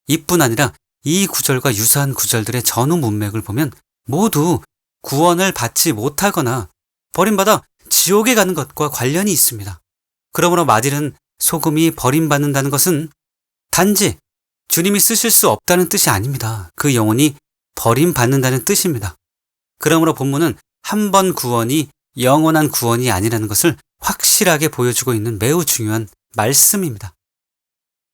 이뿐 아니라 이 구절과 유사한 구절들의 전후 문맥을 보면 모두 구원을 받지 못하거나 버림받아 지옥에 가는 것과 관련이 있습니다. 그러므로 맛있는 소금이 버림받는다는 것은 단지 주님이 쓰실 수 없다는 뜻이 아닙니다. 그 영혼이 버림받는다는 뜻입니다. 그러므로 본문은 한 번 구원이 영원한 구원이 아니라는 것을 확실하게 보여주고 있는 매우 중요한 말씀입니다.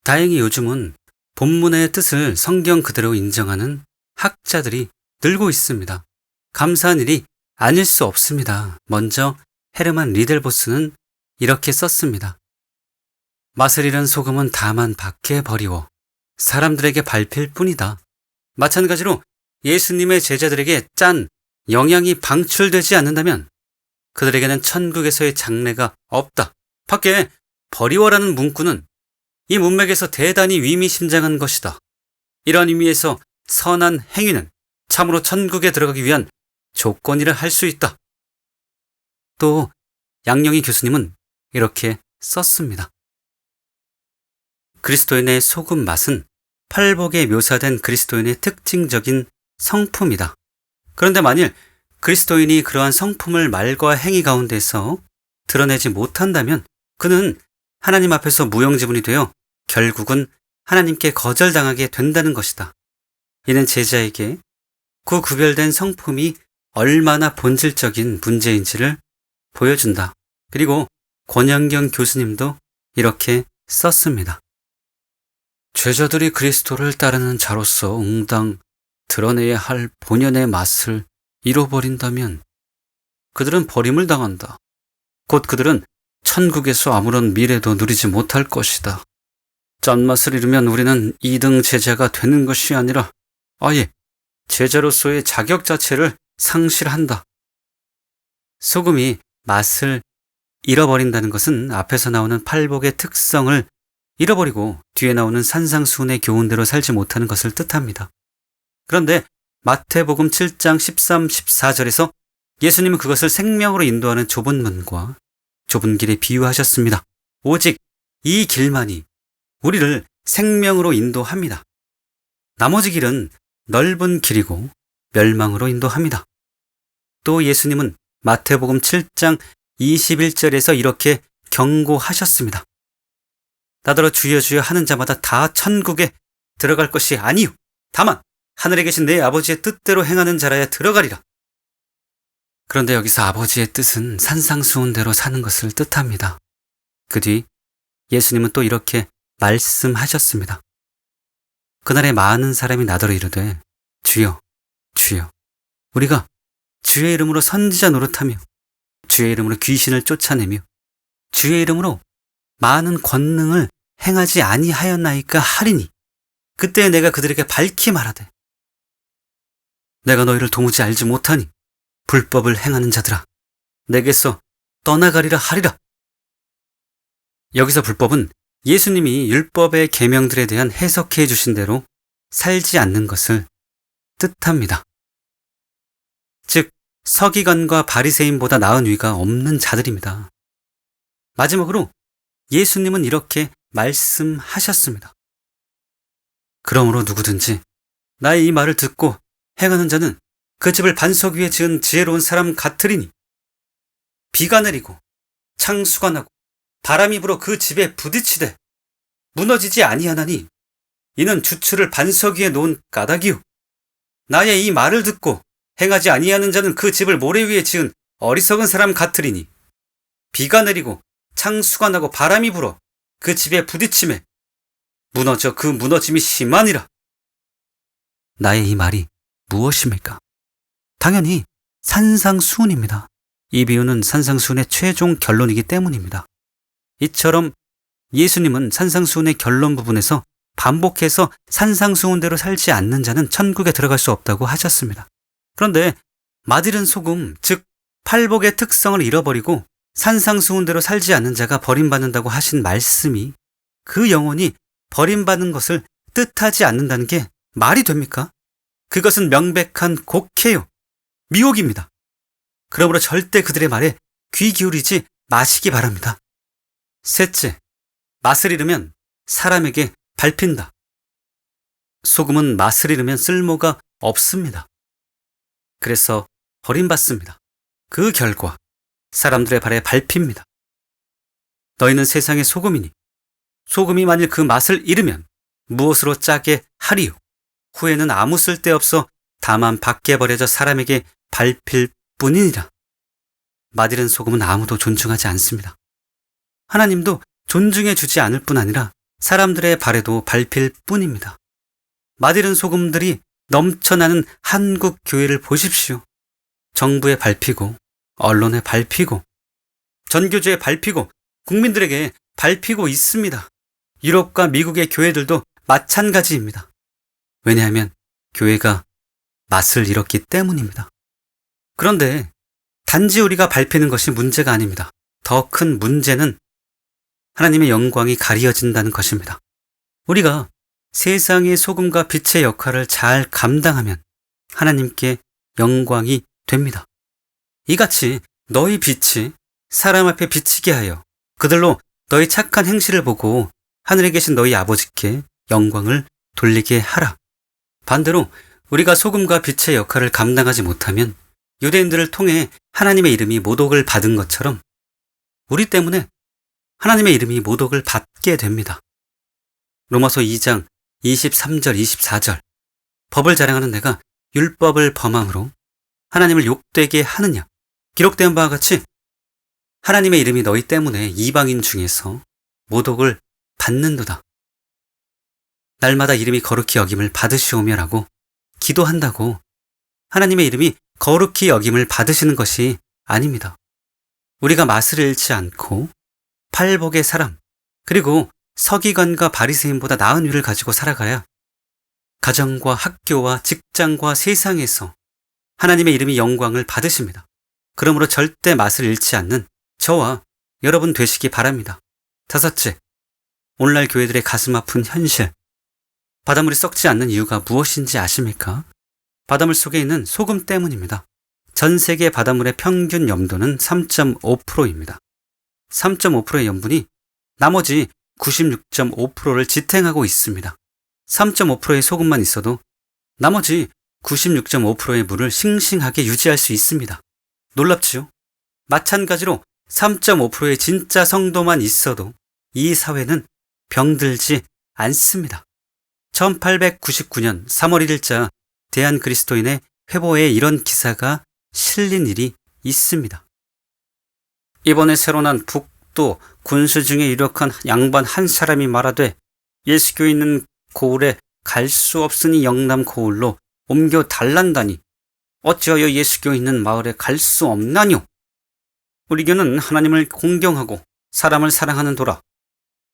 다행히 요즘은 본문의 뜻을 성경 그대로 인정하는 학자들이 늘고 있습니다. 감사한 일이 아닐 수 없습니다. 먼저 헤르만 리델보스는 이렇게 썼습니다. 맛을 잃은 소금은 다만 밖에 버리워 사람들에게 밟힐 뿐이다. 마찬가지로 예수님의 제자들에게 짠 영양이 방출되지 않는다면 그들에게는 천국에서의 장래가 없다. 밖에 버리워라는 문구는 이 문맥에서 대단히 위미심장한 것이다. 이런 의미에서 선한 행위는 참으로 천국에 들어가기 위한 조건이라 할 수 있다. 또 양영희 교수님은 이렇게 썼습니다. 그리스도인의 소금 맛은 팔복에 묘사된 그리스도인의 특징적인 성품이다. 그런데 만일 그리스도인이 그러한 성품을 말과 행위 가운데서 드러내지 못한다면 그는 하나님 앞에서 무용지물이 되어 결국은 하나님께 거절당하게 된다는 것이다. 이는 제자에게 그 구별된 성품이 얼마나 본질적인 문제인지를 보여준다. 그리고 권영경 교수님도 이렇게 썼습니다. 제자들이 그리스도를 따르는 자로서 응당 드러내야 할 본연의 맛을 잃어버린다면 그들은 버림을 당한다. 곧 그들은 천국에서 아무런 미래도 누리지 못할 것이다. 짠맛을 잃으면 우리는 2등 제자가 되는 것이 아니라 아예 제자로서의 자격 자체를 상실한다. 소금이 맛을 잃어버린다는 것은 앞에서 나오는 팔복의 특성을 잃어버리고 뒤에 나오는 산상수훈의 교훈대로 살지 못하는 것을 뜻합니다. 그런데 마태복음 7장 13, 14절에서 예수님은 그것을 생명으로 인도하는 좁은 문과 좁은 길에 비유하셨습니다. 오직 이 길만이 우리를 생명으로 인도합니다. 나머지 길은 넓은 길이고 멸망으로 인도합니다. 또 예수님은 마태복음 7장 21절에서 이렇게 경고하셨습니다. 나더러 주여 주여 하는 자마다 다 천국에 들어갈 것이 아니요 다만 하늘에 계신 내 아버지의 뜻대로 행하는 자라야 들어가리라. 그런데 여기서 아버지의 뜻은 산상수훈대로 사는 것을 뜻합니다. 그 뒤 예수님은 또 이렇게 말씀하셨습니다. 그날에 많은 사람이 나더러 이르되 주여 주여 우리가 주의 이름으로 선지자 노릇하며 주의 이름으로 귀신을 쫓아내며 주의 이름으로 많은 권능을 행하지 아니하였나이까 하리니 그때 내가 그들에게 밝히 말하되 내가 너희를 도무지 알지 못하니 불법을 행하는 자들아 내게서 떠나가리라 하리라. 여기서 불법은 예수님이 율법의 계명들에 대한 해석해 주신 대로 살지 않는 것을 뜻합니다. 즉 서기관과 바리새인보다 나은 위가 없는 자들입니다. 마지막으로 예수님은 이렇게 말씀하셨습니다. 그러므로 누구든지 나의 이 말을 듣고 행하는 자는 그 집을 반석 위에 지은 지혜로운 사람 같으리니 비가 내리고 창수가 나고 바람이 불어 그 집에 부딪히되 무너지지 아니하나니 이는 주추를 반석 위에 놓은 까닭이요 나의 이 말을 듣고 행하지 아니하는 자는 그 집을 모래 위에 지은 어리석은 사람 같으리니 비가 내리고 창수가 나고 바람이 불어 그 집에 부딪힘에 무너져 그 무너짐이 심하니라. 나의 이 말이 무엇입니까? 당연히 산상수훈입니다. 이 비유는 산상수훈의 최종 결론이기 때문입니다. 이처럼 예수님은 산상수훈의 결론 부분에서 반복해서 산상수훈대로 살지 않는 자는 천국에 들어갈 수 없다고 하셨습니다. 그런데 맛있는 소금, 즉 팔복의 특성을 잃어버리고 산상수훈대로 살지 않는 자가 버림받는다고 하신 말씀이 그 영혼이 버림받는 것을 뜻하지 않는다는 게 말이 됩니까? 그것은 명백한 곡해요. 미혹입니다. 그러므로 절대 그들의 말에 귀 기울이지 마시기 바랍니다. 셋째, 맛을 잃으면 사람에게 밟힌다. 소금은 맛을 잃으면 쓸모가 없습니다. 그래서 버림받습니다. 그 결과 사람들의 발에 밟힙니다. 너희는 세상의 소금이니 소금이 만일 그 맛을 잃으면 무엇으로 짜게 하리요? 후에는 아무 쓸데없어 다만 밖에 버려져 사람에게 밟힐 뿐이니라. 맛 잃은 소금은 아무도 존중하지 않습니다. 하나님도 존중해 주지 않을 뿐 아니라 사람들의 발에도 밟힐 뿐입니다. 맛 잃은 소금들이 넘쳐나는 한국 교회를 보십시오. 정부에 밟히고 언론에 밟히고 전교조에 밟히고 국민들에게 밟히고 있습니다. 유럽과 미국의 교회들도 마찬가지입니다. 왜냐하면 교회가 맛을 잃었기 때문입니다. 그런데 단지 우리가 밟히는 것이 문제가 아닙니다. 더 큰 문제는 하나님의 영광이 가리어진다는 것입니다. 우리가 세상의 소금과 빛의 역할을 잘 감당하면 하나님께 영광이 됩니다. 이같이 너희 빛이 사람 앞에 비치게 하여 그들로 너희 착한 행실을 보고 하늘에 계신 너희 아버지께 영광을 돌리게 하라. 반대로 우리가 소금과 빛의 역할을 감당하지 못하면 유대인들을 통해 하나님의 이름이 모독을 받은 것처럼 우리 때문에 하나님의 이름이 모독을 받게 됩니다. 로마서 2장 23절 24절 법을 자랑하는 내가 율법을 범함으로 하나님을 욕되게 하느냐. 기록된 바와 같이 하나님의 이름이 너희 때문에 이방인 중에서 모독을 받는도다. 날마다 이름이 거룩히 여김을 받으시오며라고 기도한다고 하나님의 이름이 거룩히 여김을 받으시는 것이 아닙니다. 우리가 맛을 잃지 않고 팔복의 사람 그리고 서기관과 바리새인보다 나은 위를 가지고 살아가야 가정과 학교와 직장과 세상에서 하나님의 이름이 영광을 받으십니다. 그러므로 절대 맛을 잃지 않는 저와 여러분 되시기 바랍니다. 다섯째, 오늘날 교회들의 가슴 아픈 현실. 바닷물이 썩지 않는 이유가 무엇인지 아십니까? 바닷물 속에 있는 소금 때문입니다. 전 세계 바닷물의 평균 염도는 3.5%입니다. 3.5%의 염분이 나머지 96.5%를 지탱하고 있습니다. 3.5%의 소금만 있어도 나머지 96.5%의 물을 싱싱하게 유지할 수 있습니다. 놀랍지요? 마찬가지로 3.5%의 진짜 성도만 있어도 이 사회는 병들지 않습니다. 1899년 3월 1일자 대한그리스도인의 회보에 이런 기사가 실린 일이 있습니다. 이번에 새로 난 북도 군수 중에 유력한 양반 한 사람이 말하되 예수교 있는 고을에 갈 수 없으니 영남 고을로 옮겨 달란다니 어찌하여 예수교 있는 마을에 갈 수 없나뇨? 우리 교는 하나님을 공경하고 사람을 사랑하는 도라.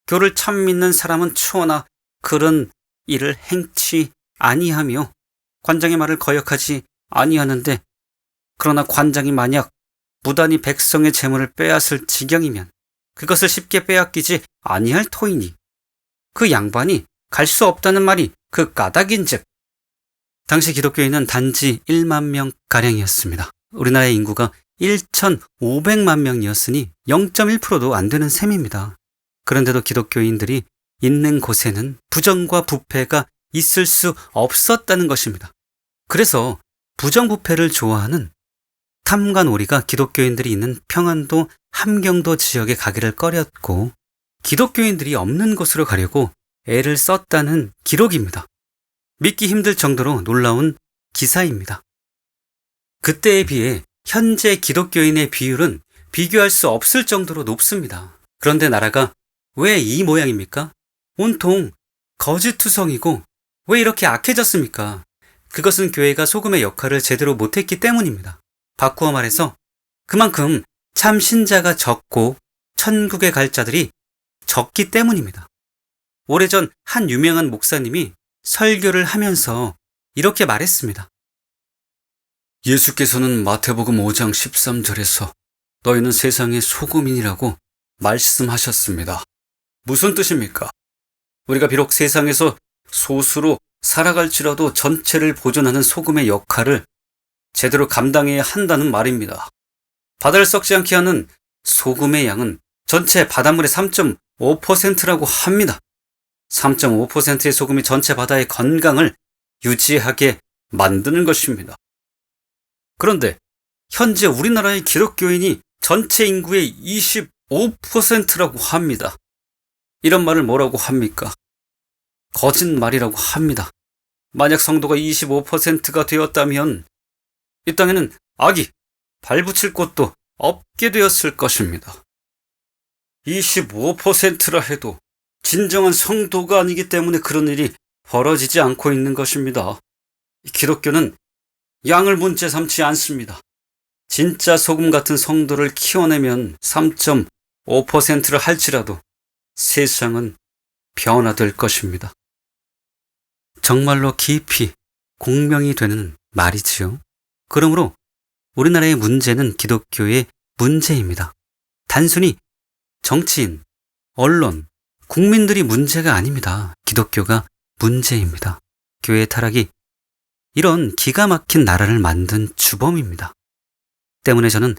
교를 참 믿는 사람은 추호나 그런 일을 행치 아니하며 관장의 말을 거역하지 아니하는데 그러나 관장이 만약 무단히 백성의 재물을 빼앗을 지경이면 그것을 쉽게 빼앗기지 아니할 터이니 그 양반이 갈 수 없다는 말이 그 까닭인즉. 당시 기독교인은 단지 1만 명가량이었습니다. 우리나라의 인구가 1,500만 명이었으니 0.1%도 안 되는 셈입니다. 그런데도 기독교인들이 있는 곳에는 부정과 부패가 있을 수 없었다는 것입니다. 그래서 부정부패를 좋아하는 탐관오리가 기독교인들이 있는 평안도, 함경도 지역에 가기를 꺼렸고 기독교인들이 없는 곳으로 가려고 애를 썼다는 기록입니다. 믿기 힘들 정도로 놀라운 기사입니다. 그때에 비해 현재 기독교인의 비율은 비교할 수 없을 정도로 높습니다. 그런데 나라가 왜 이 모양입니까? 온통 거짓투성이고 왜 이렇게 악해졌습니까? 그것은 교회가 소금의 역할을 제대로 못했기 때문입니다. 바꾸어 말해서 그만큼 참 신자가 적고 천국에 갈 자들이 적기 때문입니다. 오래전 한 유명한 목사님이 설교를 하면서 이렇게 말했습니다. 예수께서는 마태복음 5장 13절에서 너희는 세상의 소금이라고 말씀하셨습니다. 무슨 뜻입니까? 우리가 비록 세상에서 소수로 살아갈지라도 전체를 보존하는 소금의 역할을 제대로 감당해야 한다는 말입니다. 바다를 썩지 않게 하는 소금의 양은 전체 바닷물의 3.5%라고 합니다. 3.5%의 소금이 전체 바다의 건강을 유지하게 만드는 것입니다. 그런데 현재 우리나라의 기독교인이 전체 인구의 25%라고 합니다. 이런 말을 뭐라고 합니까? 거짓말이라고 합니다. 만약 성도가 25%가 되었다면 이 땅에는 악이 발붙일 곳도 없게 되었을 것입니다. 25%라 해도 진정한 성도가 아니기 때문에 그런 일이 벌어지지 않고 있는 것입니다. 기독교는 양을 문제 삼지 않습니다. 진짜 소금 같은 성도를 키워내면 3.5%를 할지라도 세상은 변화될 것입니다. 정말로 깊이 공명이 되는 말이지요. 그러므로 우리나라의 문제는 기독교의 문제입니다. 단순히 정치인, 언론, 국민들이 문제가 아닙니다. 기독교가 문제입니다. 교회의 타락이 이런 기가 막힌 나라를 만든 주범입니다. 때문에 저는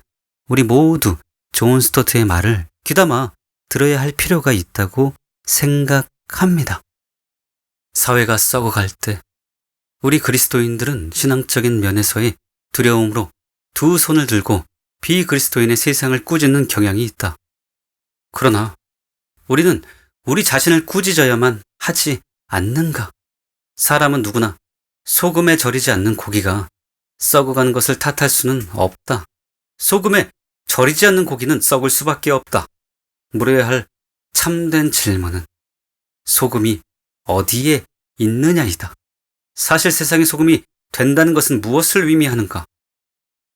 우리 모두 존 스토트의 말을 귀담아 들어야 할 필요가 있다고 생각합니다. 사회가 썩어갈 때 우리 그리스도인들은 신앙적인 면에서의 두려움으로 두 손을 들고 비그리스도인의 세상을 꾸짖는 경향이 있다. 그러나 우리는 우리 자신을 꾸짖어야만 하지 않는가? 사람은 누구나 소금에 절이지 않는 고기가 썩어가는 것을 탓할 수는 없다. 소금에 절이지 않는 고기는 썩을 수밖에 없다. 물어야 할 참된 질문은 소금이 어디에 있느냐이다. 사실 세상의 소금이 된다는 것은 무엇을 의미하는가?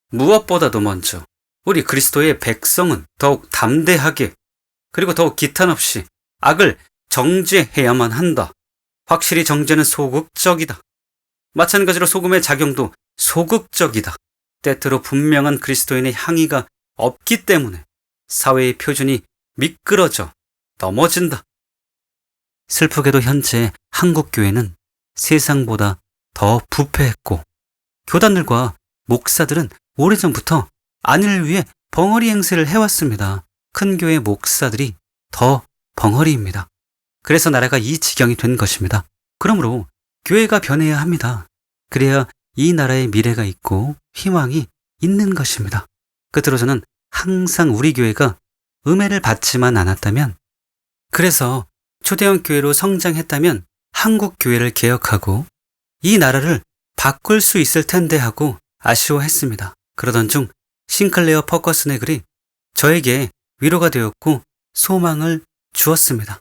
무엇보다도 먼저 우리 그리스도의 백성은 더욱 담대하게 그리고 더욱 기탄 없이 악을 정죄해야만 한다. 확실히 정죄는 소극적이다. 마찬가지로 소금의 작용도 소극적이다. 때때로 분명한 그리스도인의 향의가 없기 때문에 사회의 표준이 미끄러져 넘어진다. 슬프게도 현재 한국 교회는 세상보다 더 부패했고 교단들과 목사들은 오래전부터 안위를 위해 벙어리 행세를 해왔습니다. 큰 교회 목사들이 더 벙어리입니다. 그래서 나라가 이 지경이 된 것입니다. 그러므로 교회가 변해야 합니다. 그래야 이 나라의 미래가 있고 희망이 있는 것입니다. 끝으로 저는 항상 우리 교회가 음해를 받지만 않았다면, 그래서 초대형 교회로 성장했다면 한국 교회를 개혁하고 이 나라를 바꿀 수 있을 텐데 하고 아쉬워했습니다. 그러던 중 싱클레어 퍼커슨의 글이 저에게 위로가 되었고 소망을 주었습니다.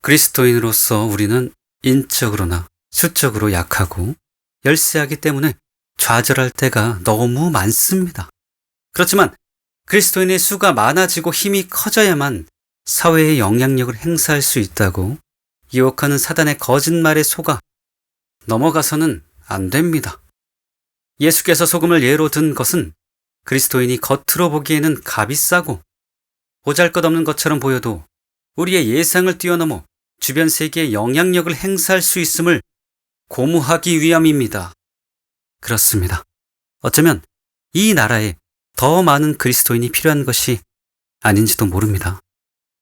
그리스도인으로서 우리는 인적으로나 수적으로 약하고 열세하기 때문에 좌절할 때가 너무 많습니다. 그렇지만 그리스도인의 수가 많아지고 힘이 커져야만 사회에 영향력을 행사할 수 있다고 유혹하는 사단의 거짓말에 속아 넘어가서는 안 됩니다. 예수께서 소금을 예로 든 것은 그리스도인이 겉으로 보기에는 값이 싸고 보잘것없는 것처럼 보여도 우리의 예상을 뛰어넘어 주변 세계에 영향력을 행사할 수 있음을 고무하기 위함입니다. 그렇습니다. 어쩌면 이 나라에 더 많은 그리스도인이 필요한 것이 아닌지도 모릅니다.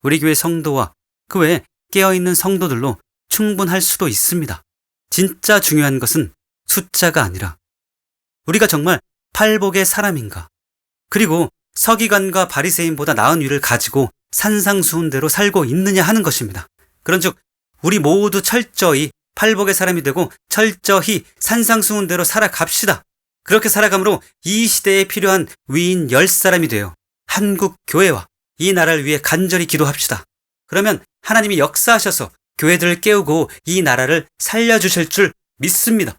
우리 교회 성도와 그 외에 깨어있는 성도들로 충분할 수도 있습니다. 진짜 중요한 것은 숫자가 아니라 우리가 정말 팔복의 사람인가, 그리고 서기관과 바리새인보다 나은 위를 가지고 산상수훈대로 살고 있느냐 하는 것입니다. 그런즉 우리 모두 철저히 팔복의 사람이 되고 철저히 산상수훈대로 살아갑시다. 그렇게 살아감으로 이 시대에 필요한 위인 10사람이 되어 한국 교회와 이 나라를 위해 간절히 기도합시다. 그러면 하나님이 역사하셔서 교회들을 깨우고 이 나라를 살려주실 줄 믿습니다.